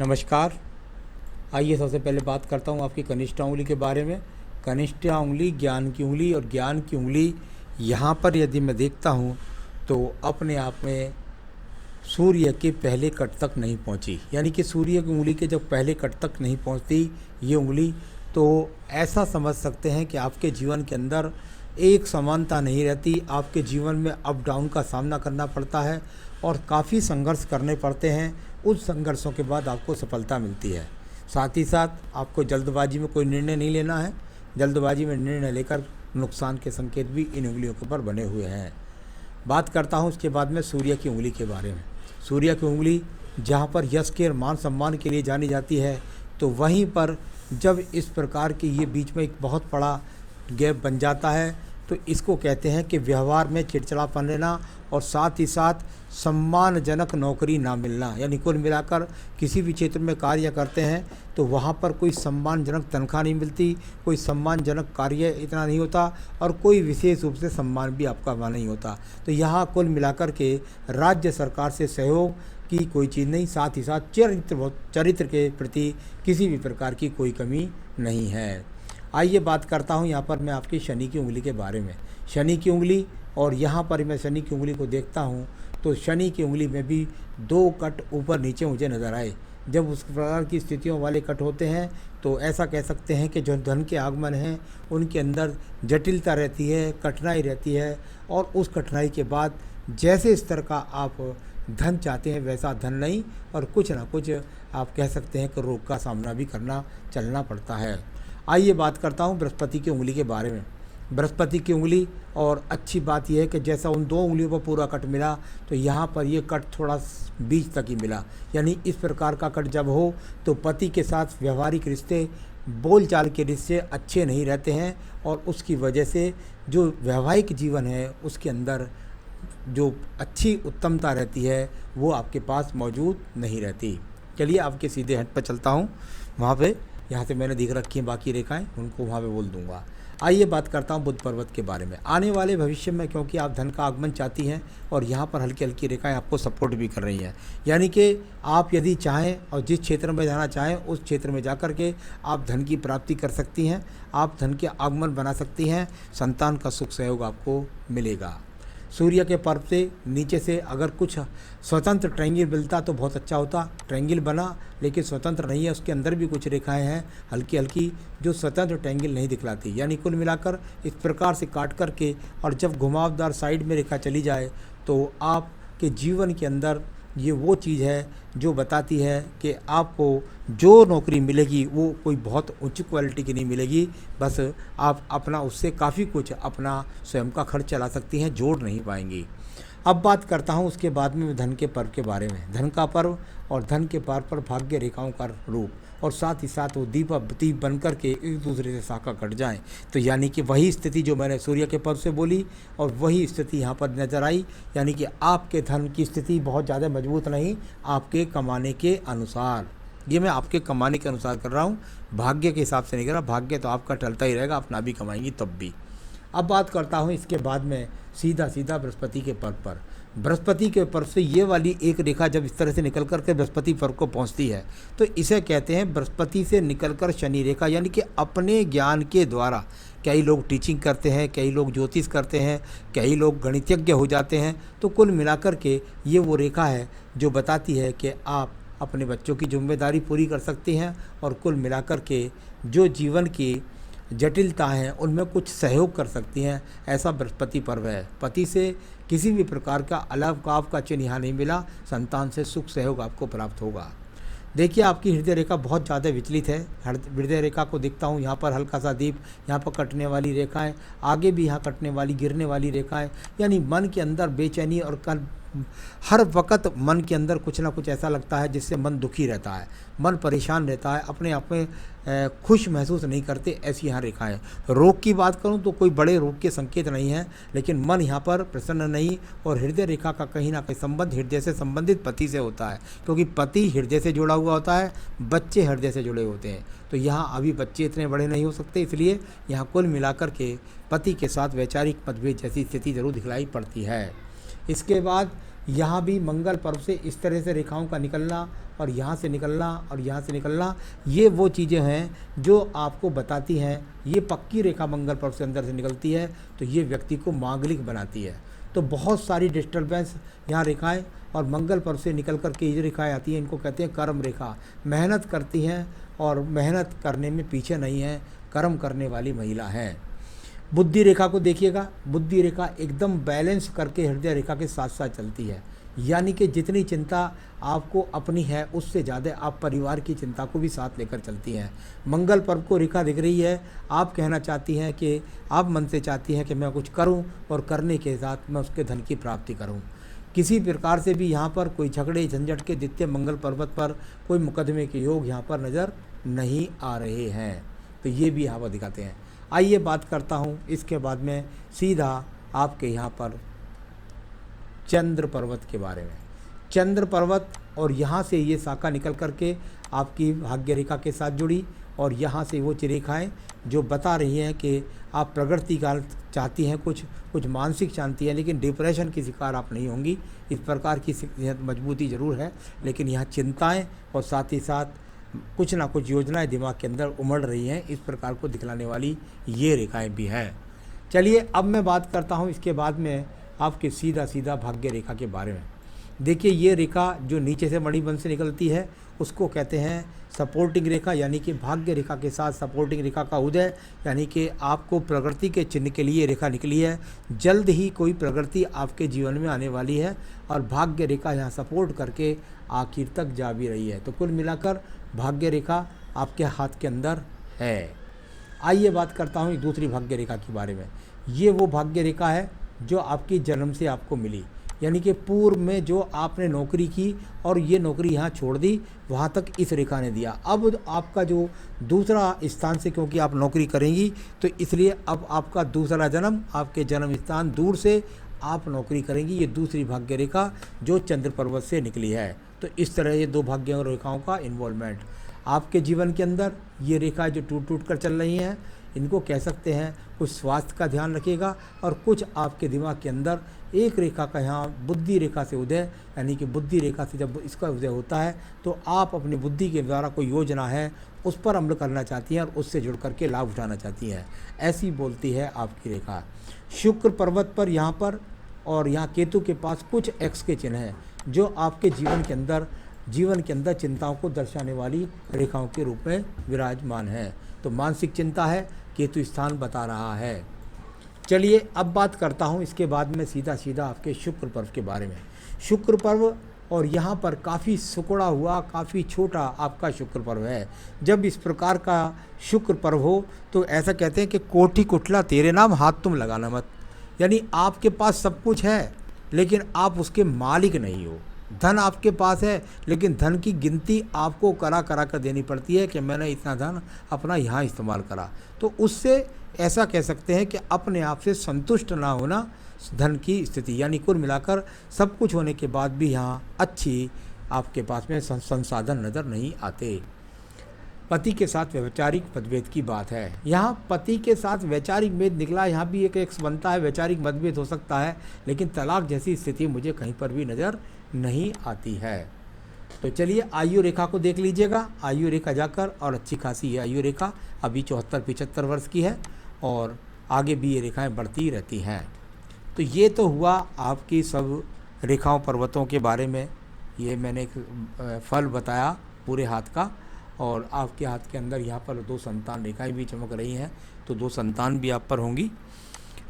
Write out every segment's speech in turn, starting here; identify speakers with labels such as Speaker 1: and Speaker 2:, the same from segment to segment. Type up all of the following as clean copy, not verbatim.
Speaker 1: नमस्कार। आइए सबसे पहले बात करता हूँ आपकी कनिष्ठा उंगली के बारे में। कनिष्ठा उंगली ज्ञान की उंगली, और ज्ञान की उंगली यहाँ पर यदि मैं देखता हूँ तो अपने आप में सूर्य के पहले कट तक नहीं पहुँची, यानी कि सूर्य की उंगली के जब पहले कट तक नहीं पहुँचती ये उंगली, तो ऐसा समझ सकते हैं कि आपके जीवन के अंदर एक समानता नहीं रहती। आपके जीवन में अप डाउन का सामना करना पड़ता है और काफ़ी संघर्ष करने पड़ते हैं। उस संघर्षों के बाद आपको सफलता मिलती है। साथ ही साथ आपको जल्दबाजी में कोई निर्णय नहीं लेना है। जल्दबाजी में निर्णय लेकर नुकसान के संकेत भी इन उंगलियों के ऊपर बने हुए हैं। बात करता हूँ उसके बाद में सूर्य की उंगली के बारे में। सूर्य की उंगली जहाँ पर यश के और मान सम्मान के लिए जानी जाती है, तो वहीं पर जब इस प्रकार की ये बीच में एक बहुत बड़ा गैप बन जाता है तो इसको कहते हैं कि व्यवहार में चिड़चिड़ापन रहना और साथ ही साथ सम्मानजनक नौकरी ना मिलना। यानी कुल मिलाकर किसी भी क्षेत्र में कार्य करते हैं तो वहाँ पर कोई सम्मानजनक तनख्वाह नहीं मिलती, कोई सम्मानजनक कार्य इतना नहीं होता और कोई विशेष रूप से सम्मान भी आपका वहाँ नहीं होता। तो यहाँ कुल मिलाकर के राज्य सरकार से सहयोग की कोई चीज़ नहीं, साथ ही साथ चरित्र के प्रति किसी भी प्रकार की कोई कमी नहीं है। आइए बात करता हूँ यहाँ पर मैं आपकी शनि की उंगली के बारे में। शनि की उंगली, और यहाँ पर मैं शनि की उंगली को देखता हूँ तो शनि की उंगली में भी दो कट ऊपर नीचे मुझे नज़र आए। जब उस प्रकार की स्थितियों वाले कट होते हैं तो ऐसा कह सकते हैं कि जो धन के आगमन हैं उनके अंदर जटिलता रहती है, कठिनाई रहती है, और उस कठिनाई के बाद जैसे स्तर का आप धन चाहते हैं वैसा धन नहीं, और कुछ ना कुछ आप कह सकते हैं कि रोग का सामना भी चलना पड़ता है। आइए बात करता हूँ बृहस्पति की उंगली के बारे में। बृहस्पति की उंगली, और अच्छी बात यह है कि जैसा उन दो उंगलियों पर पूरा कट मिला तो यहाँ पर ये कट थोड़ा बीच तक ही मिला। यानी इस प्रकार का कट जब हो तो पति के साथ व्यवहारिक रिश्ते, बोलचाल के रिश्ते अच्छे नहीं रहते हैं, और उसकी वजह से जो वैवाहिक जीवन है उसके अंदर जो अच्छी उत्तमता रहती है वो आपके पास मौजूद नहीं रहती। चलिए आपके सीधे हट पर चलता हूँ, वहाँ पे यहाँ से मैंने दिख रखी हैं बाकी रेखाएं, उनको वहाँ पे बोल दूंगा। आइए बात करता हूँ बुध पर्वत के बारे में। आने वाले भविष्य में क्योंकि आप धन का आगमन चाहती हैं और यहाँ पर हल्की हल्की रेखाएं आपको सपोर्ट भी कर रही हैं, यानी कि आप यदि चाहें और जिस क्षेत्र में जाना चाहें उस क्षेत्र में जाकर के आप धन की प्राप्ति कर सकती हैं, आप धन के आगमन बना सकती हैं, संतान का सुख सहयोग आपको मिलेगा। सूर्य के पर्व से नीचे से अगर कुछ स्वतंत्र ट्रायंगल मिलता तो बहुत अच्छा होता। ट्रायंगल बना लेकिन स्वतंत्र नहीं है, उसके अंदर भी कुछ रेखाएं हैं हल्की हल्की जो स्वतंत्र ट्रायंगल नहीं दिखलाती। यानी कुल मिलाकर इस प्रकार से काट करके और जब घुमावदार साइड में रेखा चली जाए तो आपके जीवन के अंदर ये वो चीज़ है जो बताती है कि आपको जो नौकरी मिलेगी वो कोई बहुत उच्च क्वालिटी की नहीं मिलेगी, बस आप अपना उससे काफ़ी कुछ अपना स्वयं का खर्च चला सकती हैं, जोड़ नहीं पाएंगी। अब बात करता हूँ उसके बाद में धन के पर्व के बारे में। धन का पर्व और धन के पर्व पर भाग्य रेखाओं का रूप, और साथ ही साथ वो दीप बन कर के एक दूसरे से शाखा कट जाएं, तो यानी कि वही स्थिति जो मैंने सूर्य के पर्व से बोली और वही स्थिति यहाँ पर नज़र आई। यानी कि आपके धन की स्थिति बहुत ज़्यादा मजबूत नहीं, आपके कमाने के अनुसार। ये मैं आपके कमाने के अनुसार कर रहा हूँ, भाग्य के हिसाब से नहीं कर रहा। भाग्य तो आपका टलता ही रहेगा, आप ना भी कमाएंगी तब भी। अब बात करता हूँ इसके बाद में सीधा बृहस्पति के पर्व पर। बृहस्पति के पर्व से ये वाली एक रेखा जब इस तरह से निकल कर के बृहस्पति पर्व को पहुँचती है तो इसे कहते हैं बृहस्पति से निकलकर शनि रेखा। यानी कि अपने ज्ञान के द्वारा कई लोग टीचिंग करते हैं, कई लोग ज्योतिष करते हैं, कई लोग गणितज्ञ हो जाते हैं। तो कुल मिलाकर के ये वो रेखा है जो बताती है कि आप अपने बच्चों की जिम्मेदारी पूरी कर सकती हैं, और कुल मिलाकर के जो जीवन की जटिलता हैं उनमें कुछ सहयोग कर सकती हैं। ऐसा बृहस्पति पर्व है। पति से किसी भी प्रकार का अलगाव का चिन्ह यहाँ नहीं मिला, संतान से सुख सहयोग आपको प्राप्त होगा। देखिए आपकी हृदय रेखा बहुत ज़्यादा विचलित है। हृदय रेखा को देखता हूँ, यहाँ पर हल्का सा दीप, यहाँ पर कटने वाली रेखाएं, आगे भी यहाँ कटने वाली गिरने वाली रेखाएं। यानी मन के अंदर बेचैनी और हर वक्त मन के अंदर कुछ ना कुछ ऐसा लगता है जिससे मन दुखी रहता है, मन परेशान रहता है, अपने आप में खुश महसूस नहीं करते। ऐसी यहाँ रेखाएं। रोग की बात करूँ तो कोई बड़े रोग के संकेत नहीं है, लेकिन मन यहाँ पर प्रसन्न नहीं। और हृदय रेखा का कहीं ना कहीं संबंध हृदय से संबंधित पति से होता है, क्योंकि पति हृदय से जुड़ा हुआ होता है, बच्चे हृदय से जुड़े होते हैं। तो यहाँ अभी बच्चे इतने बड़े नहीं हो सकते, इसलिए यहाँ कुल मिलाकर के पति के साथ वैचारिक मतभेद जैसी स्थिति जरूर दिखलाई पड़ती है। इसके बाद यहाँ भी मंगल पर्व से इस तरह से रेखाओं का निकलना और यहाँ से निकलना और यहाँ से निकलना, ये वो चीज़ें हैं जो आपको बताती हैं, ये पक्की रेखा मंगल पर्व से अंदर से निकलती है तो ये व्यक्ति को मांगलिक बनाती है। तो बहुत सारी डिस्टर्बेंस यहाँ रेखाएं और मंगल पर्व से निकल कर के ये रेखाएँ आती हैं, इनको कहते हैं कर्म रेखा। मेहनत करती हैं और मेहनत करने में पीछे नहीं है, कर्म करने वाली महिला है। बुद्धि रेखा को देखिएगा, बुद्धि रेखा एकदम बैलेंस करके हृदय रेखा के साथ साथ चलती है, यानी कि जितनी चिंता आपको अपनी है उससे ज़्यादा आप परिवार की चिंता को भी साथ लेकर चलती हैं। मंगल पर्व को रेखा दिख रही है, आप कहना चाहती हैं कि आप मन से चाहती हैं कि मैं कुछ करूं और करने के साथ मैं उसके धन की प्राप्ति करूं। किसी प्रकार से भी यहाँ पर कोई झगड़े झंझट के द्वितीय मंगल पर्वत पर कोई मुकदमे के योग यहाँ पर नज़र नहीं आ रहे हैं, तो ये भी यहाँ पर दिखाते हैं। आइए बात करता हूँ इसके बाद में सीधा आपके यहाँ पर चंद्र पर्वत के बारे में। चंद्र पर्वत और यहाँ से ये शाखा निकल करके आपकी भाग्य रेखा के साथ जुड़ी और यहाँ से वो रेखाएँ जो बता रही हैं कि आप प्रगति का चाहती हैं, कुछ मानसिक शांति है, लेकिन डिप्रेशन की शिकार आप नहीं होंगी। इस प्रकार की मजबूती ज़रूर है, लेकिन यहाँ चिंताएँ और साथ ही साथ कुछ ना कुछ योजनाएं दिमाग के अंदर उमड़ रही हैं, इस प्रकार को दिखलाने वाली ये रेखाएं भी हैं। चलिए अब मैं बात करता हूं इसके बाद में आपके सीधा भाग्य रेखा के बारे में। देखिए ये रेखा जो नीचे से मणिबंध से निकलती है उसको कहते हैं सपोर्टिंग रेखा, यानी कि भाग्य रेखा के साथ सपोर्टिंग रेखा का उदय, यानी कि आपको प्रगति के चिन्ह के लिए रेखा निकली है। जल्द ही कोई प्रगति आपके जीवन में आने वाली है और भाग्य रेखा यहाँ सपोर्ट करके आखिर तक जा भी रही है। तो कुल मिलाकर भाग्य रेखा आपके हाथ के अंदर है। आइए बात करता हूँ दूसरी भाग्य रेखा के बारे में। ये वो भाग्य रेखा है जो आपकी जन्म से आपको मिली, यानी कि पूर्व में जो आपने नौकरी की और ये नौकरी यहाँ छोड़ दी, वहाँ तक इस रेखा ने दिया। अब आपका जो दूसरा स्थान से, क्योंकि आप नौकरी करेंगी तो इसलिए अब आपका दूसरा जन्म, आपके जन्म स्थान दूर से आप नौकरी करेंगी, ये दूसरी भाग्य रेखा जो चंद्र पर्वत से निकली है। तो इस तरह ये दो भाग्य रेखाओं का इन्वॉल्वमेंट आपके जीवन के अंदर, ये रेखा जो टूट कर चल रही हैं, इनको कह सकते हैं कुछ स्वास्थ्य का ध्यान रखिएगा और कुछ आपके दिमाग के अंदर एक रेखा का यहाँ बुद्धि रेखा से उदय, यानी कि बुद्धि रेखा से जब इसका उदय होता है तो आप अपनी बुद्धि के द्वारा कोई योजना है उस पर अमल करना चाहती हैं और उससे जुड़ करके लाभ उठाना चाहती हैं, ऐसी बोलती है आपकी रेखा। शुक्र पर्वत पर यहाँ पर और यहाँ केतु के पास कुछ एक्स के चिन्ह हैं जो आपके जीवन के अंदर चिंताओं को दर्शाने वाली रेखाओं के रूप में विराजमान है। तो मानसिक चिंता है, केतु स्थान बता रहा है। चलिए अब बात करता हूँ इसके बाद में सीधा आपके शुक्र पर्व के बारे में। शुक्र पर्व और यहाँ पर काफ़ी सुकड़ा हुआ, काफ़ी छोटा आपका शुक्र पर्व है। जब इस प्रकार का शुक्र पर्व हो तो ऐसा कहते हैं कि कोठी कुठला तेरे नाम हाथ तुम लगाना मत, यानी आपके पास सब कुछ है लेकिन आप उसके मालिक नहीं हो। धन आपके पास है लेकिन धन की गिनती आपको करा कर देनी पड़ती है कि मैंने इतना धन अपना यहाँ इस्तेमाल करा। तो उससे ऐसा कह सकते हैं कि अपने आप से संतुष्ट ना होना धन की स्थिति, यानी कुल मिलाकर सब कुछ होने के बाद भी यहाँ अच्छी आपके पास में संसाधन नज़र नहीं आते। पति के साथ वैचारिक मतभेद की बात है। यहाँ पति के साथ वैचारिक भेद निकला, यहाँ भी एक बनता है, वैचारिक मतभेद हो सकता है, लेकिन तलाक जैसी स्थिति मुझे कहीं पर भी नज़र नहीं आती है। तो चलिए आयु रेखा को देख लीजिएगा। आयु रेखा जाकर और अच्छी खासी ये आयु रेखा अभी 74-75 वर्ष की है और आगे भी ये रेखाएं बढ़ती रहती हैं। तो ये तो हुआ आपकी सब रेखाओं पर्वतों के बारे में। ये मैंने एक फल बताया पूरे हाथ का, और आपके हाथ के अंदर यहाँ पर 2 संतान रेखाएं भी चमक रही हैं, तो 2 संतान भी आप पर होंगी।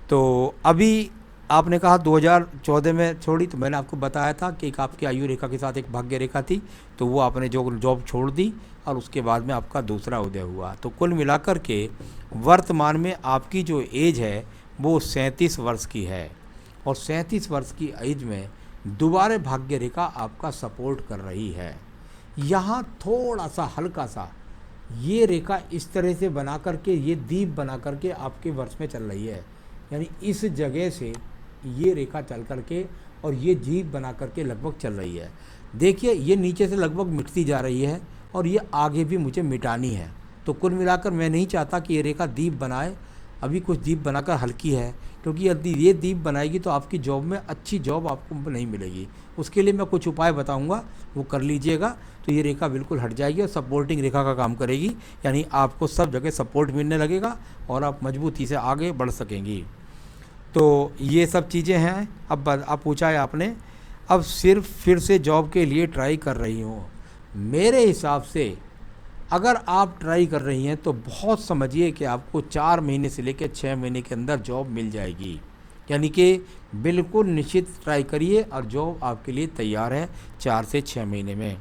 Speaker 1: तो अभी आपने कहा 2014 में छोड़ी, तो मैंने आपको बताया था कि एक आपकी आयु रेखा के साथ एक भाग्य रेखा थी, तो वो आपने जो जॉब छोड़ दी और उसके बाद में आपका दूसरा उदय हुआ। तो कुल मिलाकर के वर्तमान में आपकी जो एज है वो 37 वर्ष की है, और 37 वर्ष की एज में दोबारा भाग्य रेखा आपका सपोर्ट कर रही है। यहाँ थोड़ा सा हल्का सा ये रेखा इस तरह से बना करके, ये दीप बना करके आपके वर्ष में चल रही है, यानी इस जगह से ये रेखा चल करके और ये दीप बना करके लगभग चल रही है। देखिए ये नीचे से लगभग मिटती जा रही है और ये आगे भी मुझे मिटानी है। तो कुल मिलाकर मैं नहीं चाहता कि ये रेखा दीप बनाए अभी कुछ दीप बनाकर हल्की है, क्योंकि यदि ये दीप बनाएगी तो आपकी जॉब में अच्छी जॉब आपको नहीं मिलेगी। उसके लिए मैं कुछ उपाय बताऊंगा, वो कर लीजिएगा तो ये रेखा बिल्कुल हट जाएगी और सपोर्टिंग रेखा का काम करेगी, यानी आपको सब जगह सपोर्ट मिलने लगेगा और आप मजबूती से आगे बढ़ सकेंगी। तो ये सब चीज़ें हैं। अब पूछा है आपने, अब सिर्फ फिर से जॉब के लिए ट्राई कर रही हूँ। मेरे हिसाब से अगर आप ट्राई कर रही हैं तो बहुत समझिए कि आपको 4 महीने से लेकर 6 महीने के अंदर जॉब मिल जाएगी, यानी कि बिल्कुल निश्चित ट्राई करिए और जॉब आपके लिए तैयार है 4 से 6 महीने में।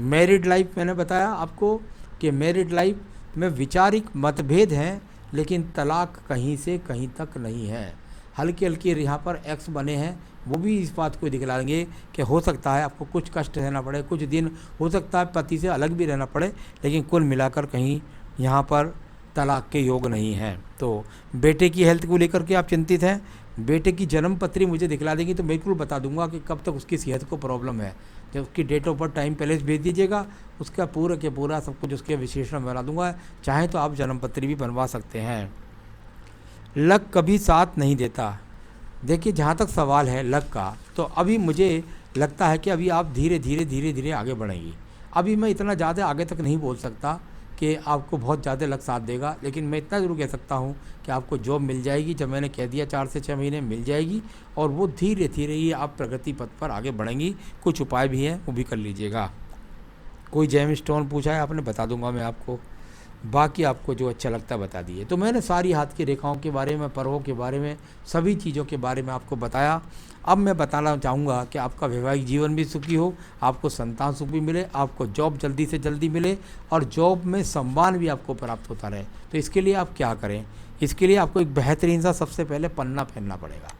Speaker 1: मैरिड लाइफ मैंने बताया आपको कि मैरिड लाइफ में वैचारिक मतभेद हैं, लेकिन तलाक कहीं से कहीं तक नहीं है। हल्के हल्के यहाँ पर एक्स बने हैं, वो भी इस बात को दिखलाएंगे कि हो सकता है आपको कुछ कष्ट रहना पड़े, कुछ दिन हो सकता है पति से अलग भी रहना पड़े, लेकिन कुल मिलाकर कहीं यहाँ पर तलाक के योग नहीं हैं। तो बेटे की हेल्थ को लेकर के आप चिंतित हैं, बेटे की जन्म पत्री मुझे दिखला देंगी तो बिल्कुल बता दूंगा कि कब तक उसकी सेहत को प्रॉब्लम है। जब उसकी डेट ऑफ बर्थ टाइम पहले भेज दीजिएगा, उसका पूरा के पूरा सब कुछ उसके विशेषण बना दूंगा। चाहे तो आप जन्म पत्री भी बनवा सकते हैं। लक कभी साथ नहीं देता। देखिए, जहाँ तक सवाल है लक का, तो अभी मुझे लगता है कि अभी आप धीरे धीरे आगे बढ़ेंगी। अभी मैं इतना ज़्यादा आगे तक नहीं बोल सकता कि आपको बहुत ज़्यादा लक साथ देगा, लेकिन मैं इतना ज़रूर कह सकता हूँ कि आपको जॉब मिल जाएगी। जब मैंने कह दिया 4 से 6 महीने मिल जाएगी, और वो धीरे धीरे ही आप प्रगति पथ पर आगे बढ़ेंगी। कुछ उपाय भी हैं, वो भी कर लीजिएगा। कोई जेम स्टोन पूछा है आपने, बता दूंगा मैं आपको। बाकी आपको जो अच्छा लगता है बता दिए। तो मैंने सारी हाथ की रेखाओं के बारे में, पर्वों के बारे में, सभी चीज़ों के बारे में आपको बताया। अब मैं बताना चाहूँगा कि आपका वैवाहिक जीवन भी सुखी हो, आपको संतान सुख भी मिले, आपको जॉब जल्दी से जल्दी मिले, और जॉब में सम्मान भी आपको प्राप्त होता रहे। तो इसके लिए आप क्या करें? इसके लिए आपको एक बेहतरीन सा सबसे पहले पन्ना पहनना पड़ेगा।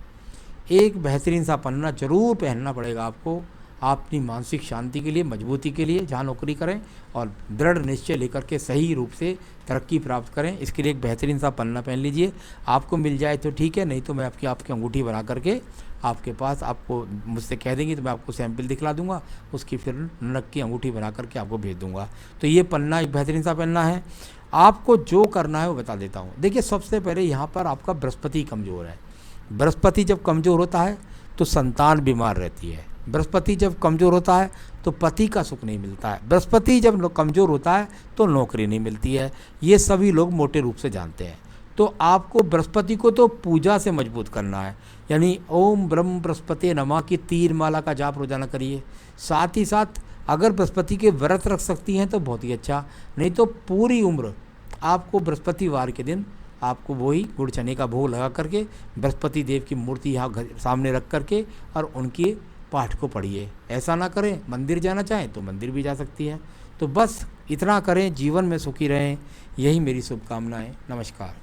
Speaker 1: एक बेहतरीन सा पन्ना जरूर पहनना पड़ेगा आपको, अपनी मानसिक शांति के लिए, मजबूती के लिए, जहाँ नौकरी करें, और दृढ़ निश्चय लेकर के सही रूप से तरक्की प्राप्त करें। इसके लिए एक बेहतरीन सा पन्ना पहन लीजिए। आपको मिल जाए तो ठीक है, नहीं तो मैं आपकी अंगूठी बना करके आपके पास, आपको मुझसे कह देंगे तो मैं आपको सैंपल दिखला दूंगा, उसकी फिर नक की अंगूठी बना करके आपको भेज दूंगा। तो ये पन्ना एक बेहतरीन सा पन्ना है। आपको जो करना है वो बता देता हूँ। देखिए, सबसे पहले यहाँ पर आपका बृहस्पति कमज़ोर है। बृहस्पति जब कमज़ोर होता है तो संतान बीमार रहती है। बृहस्पति जब कमज़ोर होता है तो पति का सुख नहीं मिलता है। बृहस्पति जब कमज़ोर होता है तो नौकरी नहीं मिलती है। ये सभी लोग मोटे रूप से जानते हैं। तो आपको बृहस्पति को तो पूजा से मजबूत करना है, यानी ओम ब्रह्म बृहस्पति नमः की 3 माला का जाप रोजाना करिए। साथ ही साथ अगर बृहस्पति के व्रत रख सकती हैं तो बहुत ही अच्छा, नहीं तो पूरी उम्र आपको बृहस्पतिवार के दिन आपको वही गुड़ चने का भोग लगा करके बृहस्पति देव की मूर्ति यहाँ घर सामने रख करके और उनके पाठ को पढ़िए। ऐसा ना करें, मंदिर जाना चाहें तो मंदिर भी जा सकती है। तो बस इतना करें, जीवन में सुखी रहें, यही मेरी शुभकामनाएं। नमस्कार।